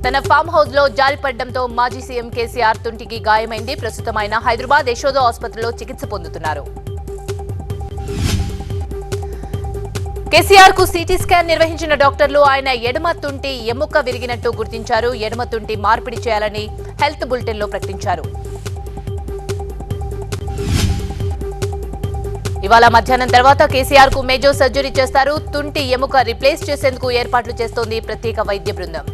తన farm house లో జారిపడడంతో మాజీ సీఎం కేసీఆర్ తుంటికి గాయమైంది. ప్రస్తుతం ఆయన హైదరాబాద్ యశోద ఆసుపత్రిలో చికిత్స పొందుతున్నారు. కేసీఆర్ కు సిటీ స్కాన్ నిర్వహించిన డాక్టర్లు ఆయన ఎడమ తుంటి ఎముక విరిగినట్టు గుర్తించారు. ఎడమ తుంటి మార్పిడి చేయాలని హెల్త్ బులెటిన్ లో ప్రకటించారు. ఇవాళ మధ్యాహ్నం తర్వాత కేసీఆర్ కు మేజర్ సర్జరీ చేస్తారు. తుంటి ఎముక రిప్లేస్ చేసేందుకు ఏర్పాట్లు చేస్తోంది ప్రత్యేక వైద్య బృందం.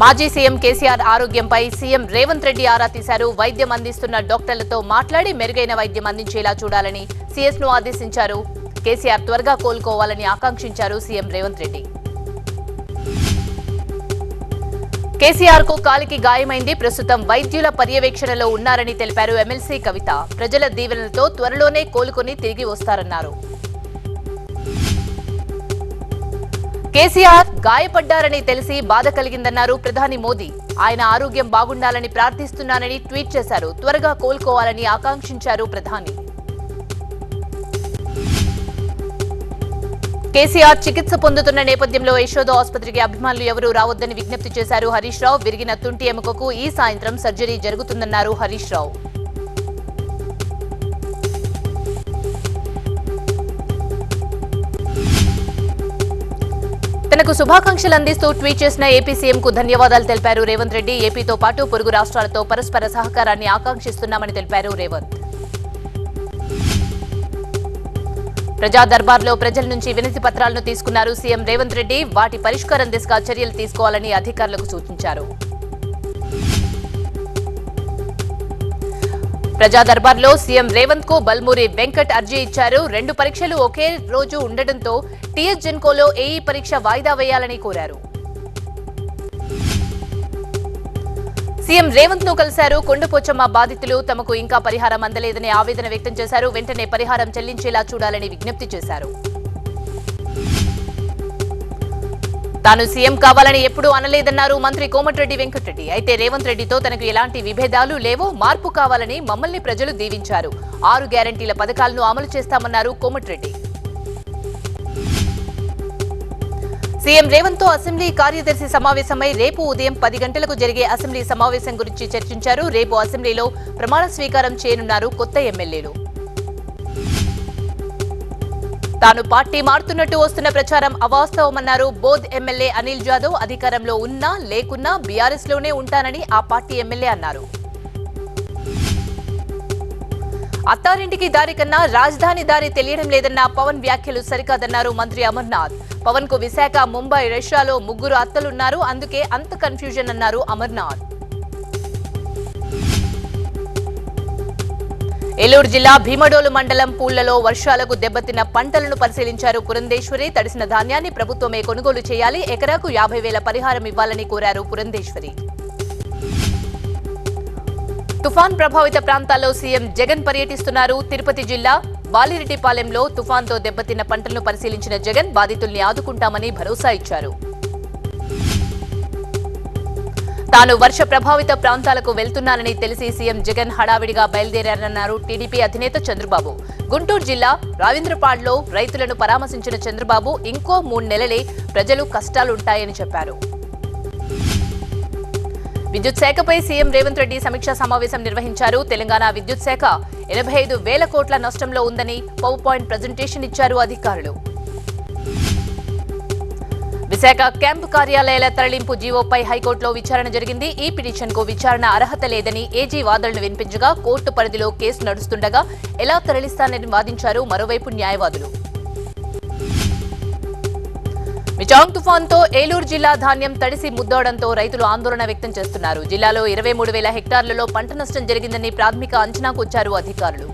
మాజీ సీఎం కేసీఆర్ ఆరోగ్యంపై సీఎం రేవంత్ రెడ్డి ఆరా తీశారు. వైద్యం అందిస్తున్న డాక్టర్లతో మాట్లాడి మెరుగైన వైద్యం అందించేలా చూడాలని సీఎస్ ను ఆదేశించారు. కేసీఆర్ త్వరగా కోలుకోవాలని ఆకాంక్షించారు సీఎం రేవంత్ రెడ్డి. కేసీఆర్ కు కాలికి గాయమైంది. ప్రస్తుతం వైద్యుల పర్యవేక్షణలో ఉన్నారని తెలిపారు ఎమ్మెల్సీ కవిత. ప్రజల దీవెనలతో త్వరలోనే కోలుకొని తిరిగి వస్తారన్నారు. కేసీఆర్ గాయపడ్డారని తెలిసి బాధ కలిగిందన్నారు ప్రధాని మోదీ. ఆయన ఆరోగ్యం బాగుండాలని ప్రార్థిస్తున్నానని ట్వీట్ చేశారు. త్వరగా కోలుకోవాలని ఆకాంక్షించారు ప్రధాని. కేసీఆర్ చికిత్స పొందుతున్న నేపథ్యంలో యశోద ఆసుపత్రికి అభిమానులు ఎవరూ రావద్దని విజ్ఞప్తి చేశారు హరీష్ రావు. విరిగిన తుంటి ఎముకకు ఈ సాయంత్రం సర్జరీ జరుగుతుందన్నారు హరీష్ రావు. తనకు శుభాకాంక్షలు అందిస్తూ ట్వీట్ చేసిన ఏపీ సీఎం కు ధన్యవాదాలు తెలిపారు రేవంత్ రెడ్డి. ఏపీతో పాటు పొరుగు రాష్ట్రాలతో పరస్పర సహకారాన్ని ఆకాంక్షిస్తున్నామని తెలిపారు రేవంత్. ప్రజా దర్బార్లో ప్రజల నుంచి వినతి పత్రాలను తీసుకున్నారు సీఎం రేవంత్ రెడ్డి. వాటి పరిష్కారం దిశగా చర్యలు తీసుకోవాలని అధికారులకు సూచించారు. ప్రజా దర్బార్లో సీఎం రేవంత్ కు బల్మూరి వెంకట్ అర్జీ ఇచ్చారు. 2 పరీక్షలు ఒకే రోజు ఉండడంతో టీఎస్ జెన్కోలో ఏఈ పరీక్ష వాయిదా వేయాలని కోరారు. సీఎం రేవంత్ ను కలిశారు. కొండపోచమ్మ బాధితులు తమకు ఇంకా పరిహారం అందలేదని ఆవేదన వ్యక్తం చేశారు. వెంటనే పరిహారం చెల్లించేలా చూడాలని విజ్ఞప్తి చేశారు. తాను సీఎం కావాలని ఎప్పుడూ అనలేదన్నారు మంత్రి కోమటిరెడ్డి వెంకటరెడ్డి. అయితే రేవంత్ రెడ్డితో తనకు ఎలాంటి విభేదాలు లేవో, మార్పు కావాలని మమ్మల్ని ప్రజలు దీవించారు. 6 గ్యారంటీల పథకాలను అమలు చేస్తామన్నారు కోమటిరెడ్డి. సీఎం రేవంత్ తో అసెంబ్లీ కార్యదర్శి సమావేశమై రేపు ఉదయం 10 గంటలకు జరిగే అసెంబ్లీ సమావేశం గురించి చర్చించారు. రేపు అసెంబ్లీలో ప్రమాణ స్వీకారం చేయనున్నారు కొత్త ఎమ్మెల్యేలు. తాను పార్టీ మారుతున్నట్టు వస్తున్న ప్రచారం అవాస్తవమన్నారు బోధ్ ఎమ్మెల్యే అనిల్ జాదవ్. అధికారంలో ఉన్నా లేకున్నా బీఆర్ఎస్ లోనే ఉంటానని ఆ పార్టీ ఎమ్మెల్యే అన్నారు. అత్తారింటికి దారి కన్నా రాజధాని దారి తెలియడం లేదన్న పవన్ వ్యాఖ్యలు సరికాదన్నారు మంత్రి అమర్నాథ్. పవన్ కు విశాఖ, ముంబై, రష్యాలో 3 అత్తలున్నారు, అందుకే అంత కన్ఫ్యూజన్ అన్నారు అమర్నాథ్. ఏలూరు జిల్లా భీమడోలు మండలం పూళ్లలో వర్షాలకు దెబ్బతిన్న పంటలను పరిశీలించారు పురంధేశ్వరి. తడిసిన ధాన్యాన్ని ప్రభుత్వమే కొనుగోలు చేయాలి. ఎకరాకు 50,000 పరిహారం ఇవ్వాలని కోరారు పురంధేశ్వరి. తుఫాన్ ప్రభావిత ప్రాంతాల్లో సీఎం జగన్ పర్యటిస్తున్నారు. తిరుపతి జిల్లా వాలిరెడ్డిపాలెంలో తుఫాన్తో దెబ్బతిన్న పంటలను పరిశీలించిన జగన్ బాధితుల్ని ఆదుకుంటామని భరోసా ఇచ్చారు. తాను వర్ష ప్రభావిత ప్రాంతాలకు వెళ్తున్నానని తెలిసి సీఎం జగన్ హడావిడిగా బయలుదేరారన్నారు టీడీపీ అధినేత చంద్రబాబు. గుంటూరు జిల్లా రావింద్రపాడ్లో రైతులను పరామర్శించిన చంద్రబాబు ఇంకో 3 నెలలే ప్రజలు కష్టాలుంటాయని చెప్పారు. విద్యుత్ శాఖపై సీఎం రేవంత్ రెడ్డి సమీక్షా సమావేశం నిర్వహించారు. తెలంగాణ విద్యుత్ శాఖ 85,000 కోట్ల నష్టంలో ఉందని పవర్ పాయింట్ ప్రజెంటేషన్ ఇచ్చారు అధికారులు. విశాఖ క్యాంపు కార్యాలయాల తరలింపు జీవోపై హైకోర్టులో విచారణ జరిగింది. ఈ పిటిషన్ కు విచారణ అర్హత లేదని ఏజీ వాదనలు వినిపించగా కోర్టు పరిధిలో కేసు నడుస్తుండగా ఎలా తరలిస్తానని వాదించారు మరోవైపు న్యాయవాదులు. మిచాంగ్ తుఫాన్తో ఏలూరు జిల్లా ధాన్యం తడిసి ముద్దవడంతో రైతులు ఆందోళన వ్యక్తం చేస్తున్నారు. జిల్లాలో 23,000 హెక్టార్లలో పంట నష్టం జరిగిందని ప్రాథమిక అంచనాకు వచ్చారు అధికారులు.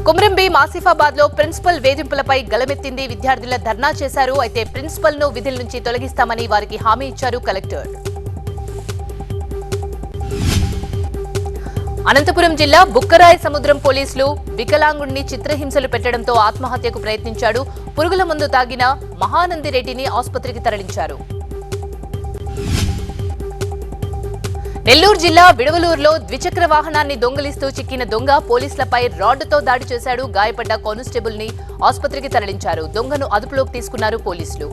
కుమ్రంబి ఆసిఫాబాద్ లో ప్రిన్సిపల్ వేధింపులపై గలమెత్తింది. విద్యార్థుల ధర్నా చేశారు. అయితే ప్రిన్సిపల్ ను విధుల నుంచి తొలగిస్తామని వారికి హామీ ఇచ్చారు కలెక్టర్. అనంతపురం జిల్లా బుక్కరాయ సముద్రం పోలీసులు వికలాంగుడిని చిత్రహింసలు పెట్టడంతో ఆత్మహత్యకు ప్రయత్నించాడు. పురుగుల మందు తాగిన మహానందిరెడ్డిని ఆసుపత్రికి తరలించారు. నెల్లూరు జిల్లా విడవలూరులో ద్విచక్ర వాహనాన్ని దొంగిలిస్తూ చిక్కిన దొంగ పోలీసులపై రాడ్డుతో దాడి చేశాడు. గాయపడ్డ కానిస్టేబుల్ ని ఆసుపత్రికి తరలించారు. దొంగను అదుపులోకి తీసుకున్నారు పోలీసులు.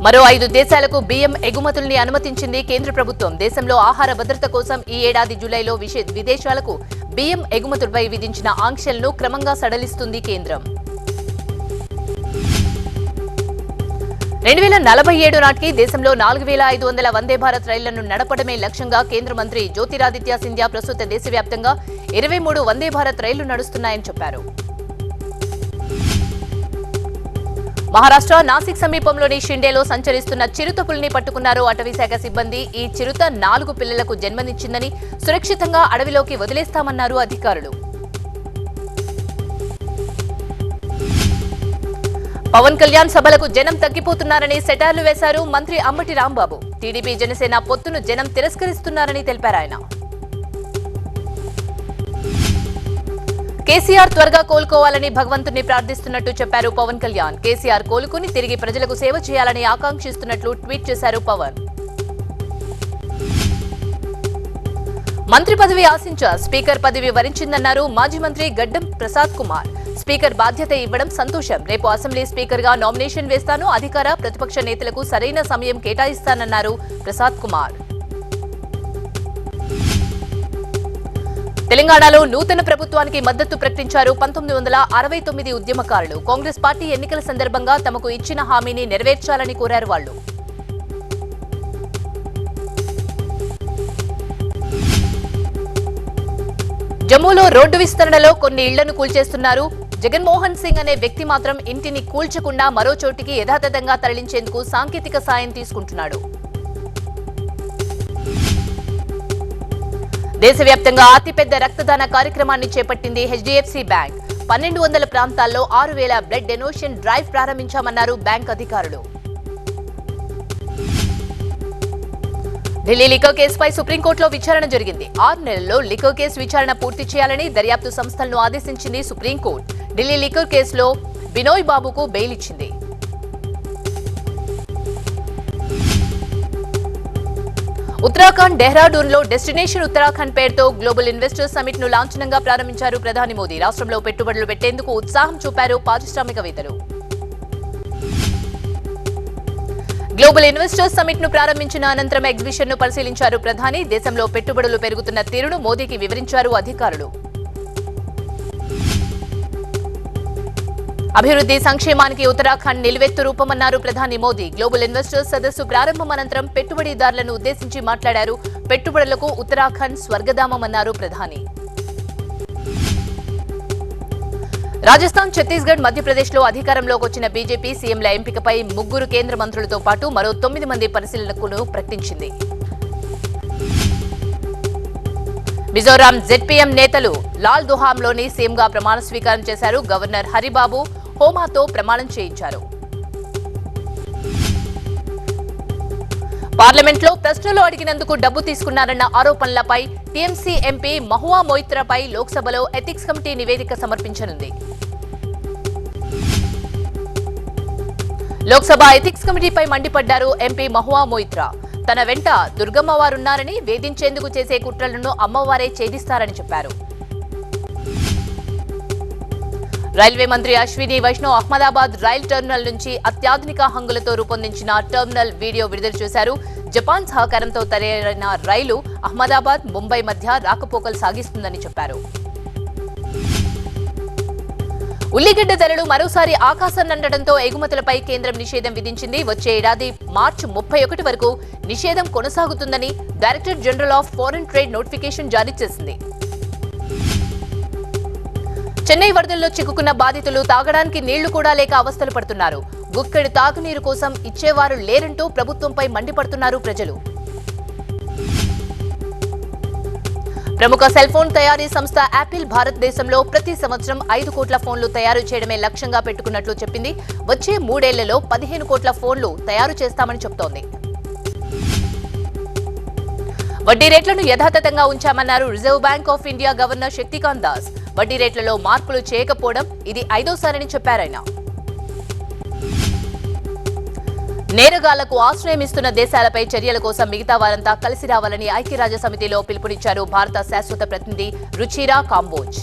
మరో 5 దేశాలకు బియ్యం ఎగుమతుల్ని అనుమతించింది కేంద్ర ప్రభుత్వం. దేశంలో ఆహార భద్రత కోసం ఈ ఏడాది జూలైలో విదేశాలకు బియ్యం ఎగుమతులపై విధించిన ఆంక్షలను క్రమంగా సడలిస్తుంది కేంద్రం. 2047 నాటికి దేశంలో 4500 వందే భారత్ రైళ్లను నడపడమే లక్ష్యంగా కేంద్ర మంత్రి జ్యోతిరాదిత్య సింధ్యా ప్రస్తుత దేశవ్యాప్తంగా 23 వందే భారత్ రైళ్లు నడుస్తున్నాయని చెప్పారు. మహారాష్ట్ర నాసిక్ సమీపంలోని షిండేలో సంచరిస్తున్న చిరుత పులిని పట్టుకున్నారు అటవీ శాఖ సిబ్బంది. ఈ చిరుత 4 పిల్లలకు జన్మనిచ్చిందని, సురక్షితంగా అడవిలోకి వదిలేస్తామన్నారు అధికారులు. పవన్ కళ్యాణ్ సభలకు జనం తగ్గిపోతున్నారని సెటార్లు వేశారు మంత్రి అంబటి రాంబాబు. టీడీపీ జనసేన పొత్తును జనం తిరస్కరిస్తున్నారని తెలిపారు ఆయన. కేసీఆర్ త్వరగా కోలుకోవాలని భగవంతుని ప్రార్థిస్తున్నట్టు చెప్పారు పవన్ కళ్యాణ్. కేసీఆర్ కోలుకుని తిరిగి ప్రజలకు సేవ చేయాలని ఆకాంక్షిస్తున్నట్లు ట్వీట్ చేశారు పవన్. మంత్రి పదవి ఆశించ స్పీకర్ పదవి వరించిందన్నారు మాజీ మంత్రి గడ్డం ప్రసాద్ కుమార్. స్పీకర్ బాధ్యత ఇవ్వడం సంతోషం. రేపు అసెంబ్లీ స్పీకర్ గా నామినేషన్ వేస్తాను. అధికార ప్రతిపక్ష నేతలకు సరైన సమయం కేటాయిస్తానన్నారు ప్రసాద్ కుమార్. తెలంగాణలో నూతన ప్రభుత్వానికి మద్దతు ప్రకటించారు 1969 ఉద్యమకారులు. కాంగ్రెస్ పార్టీ ఎన్నికల సందర్భంగా తమకు ఇచ్చిన హామీని నెరవేర్చాలని కోరారు వాళ్లు. జమ్మూలో రోడ్డు విస్తరణలో కొన్ని ఇళ్లను కూల్చేస్తున్నారు. జగన్మోహన్ సింగ్ అనే వ్యక్తి మాత్రం ఇంటిని కూల్చకుండా మరో చోటికి యథాతథంగా తరలించేందుకు సాంకేతిక సాయం తీసుకుంటున్నాడు. దేశవ్యాప్తంగా అతిపెద్ద రక్తదాన కార్యక్రమాన్ని చేపట్టింది హెచ్డీఎఫ్సీ బ్యాంక్. 1200 ప్రాంతాల్లో 6000 బ్లడ్ డొనేషన్ డ్రైవ్ ప్రారంభించామన్నారు బ్యాంక్ అధికారులు. ఢిల్లీ లిక్కర్ కేసుపై సుప్రీంకోర్టులో విచారణ జరిగింది. 6 నెలల్లో లిక్కర్ కేసు విచారణ పూర్తి చేయాలని దర్యాప్తు సంస్థలను ఆదేశించింది సుప్రీంకోర్టు. ఢిల్లీ లిక్కర్ కేసులో బినోయ్ బాబుకు బెయిల్ ఇచ్చింది. ఉత్తరాఖండ్ డెహ్రాడూన్ లో డెస్టినేషన్ ఉత్తరాఖండ్ పేరుతో గ్లోబల్ ఇన్వెస్టర్స్ సమిట్ ను లాంఛనంగా ప్రారంభించారు ప్రధాని మోదీ. రాష్ట్రంలో పెట్టుబడులు పెట్టేందుకు ఉత్సాహం చూపారు పారిశ్రామికవేత్తలు. గ్లోబల్ ఇన్వెస్టర్స్ సమిట్ ను ప్రారంభించిన అనంతరం ఎగ్జిబిషన్ ను పరిశీలించారు ప్రధాని. దేశంలో పెట్టుబడులు పెరుగుతున్న తీరును మోదీకి వివరించారు అధికారులు. అభివృద్ధి సంక్షేమానికి ఉత్తరాఖండ్ నిలువెత్తు రూపమన్నారు ప్రధాని మోదీ. గ్లోబల్ ఇన్వెస్టర్స్ సదస్సు ప్రారంభం అనంతరం పెట్టుబడిదారులను ఉద్దేశించి మాట్లాడారు. పెట్టుబడులకు ఉత్తరాఖండ్ స్వర్గధామమన్నారు ప్రధాని. రాజస్థాన్, ఛత్తీస్గఢ్, మధ్యప్రదేశ్ లో అధికారంలోకి వచ్చిన బీజేపీ సీఎంల ఎంపికపై 3 కేంద్ర మంత్రులతో పాటు మరో 9 మంది పరిశీలనకు ప్రకటించింది. మిజోరాం జెడ్పీఎం నేతలు లాల్ దుహాంలోని సీఎంగా ప్రమాణ స్వీకారం చేశారు. గవర్నర్ హరిబాబు హోమాతో ప్రమాణం చేయించారు. పార్లమెంట్లో ప్రశ్నలు అడిగినందుకు డబ్బు తీసుకున్నారన్న ఆరోపణలపై టీఎంసీ ఎంపీ మహువా మొయిత్రాపై లోక్సభలో ఎథిక్స్ కమిటీ నివేదిక సమర్పించనుంది. లోక్సభ ఎథిక్స్ కమిటీపై మండిపడ్డారు ఎంపీ మహువా మొయిత్రా. తన వెంట దుర్గమ్మవారున్నారని, వేధించేందుకు చేసే కుట్రలను అమ్మవారే ఛేదిస్తారని చెప్పారు. రైల్వే మంత్రి అశ్విని వైష్ణవ్ అహ్మదాబాద్ రైల్ టెర్మినల్ నుంచి అత్యాధునిక హంగులతో రూపొందించిన టెర్మినల్ వీడియో విడుదల చేశారు. జపాన్ సహకారంతో తయారైన రైలు అహ్మదాబాద్, ముంబై మధ్య రాకపోకలు సాగిస్తుందని చెప్పారు. ఉల్లిగడ్డ ధరలు మరోసారి ఆకాశాన్నంటడంతో ఎగుమతులపై కేంద్రం నిషేధం విధించింది. వచ్చే ఏడాది మార్చి 31 వరకు నిషేధం కొనసాగుతుందని director general of foreign trade notification జారీ చేసింది. చెన్నై వరదల్లో చిక్కుకున్న బాధితులు తాగడానికి నీళ్లు కూడా లేక అవస్థలు పడుతున్నారు. గుక్కెడు తాగునీరు కోసం ఇచ్చేవారు లేరంటూ ప్రభుత్వంపై మండిపడుతున్నారు ప్రజలు. ప్రముఖ సెల్ ఫోన్ తయారీ సంస్థ యాపిల్ భారతదేశంలో ప్రతి సంవత్సరం 5 కోట్ల ఫోన్లు తయారు చేయడమే లక్ష్యంగా పెట్టుకున్నట్లు చెప్పింది. వచ్చే 3 ఏళ్లలో 15 కోట్ల ఫోన్లు తయారు చేస్తామని చెబుతోంది. వడ్డీ రేట్లను యథాతథంగా ఉంచామన్నారు reserve bank of India governor Shaktikanta Das. వడ్డీ రేట్లలో మార్పులు చేయకపోవడం ఇది 5వ సారని చెప్పారాయన. నేరగాళ్లకు ఆశ్రయం ఇస్తున్న దేశాలపై చర్యల కోసం మిగతా వారంతా కలిసి రావాలని ఐక్యరాజ్య సమితిలో పిలుపునిచ్చారు భారత శాశ్వత ప్రతినిధి రుచిరా కాంబోజ్.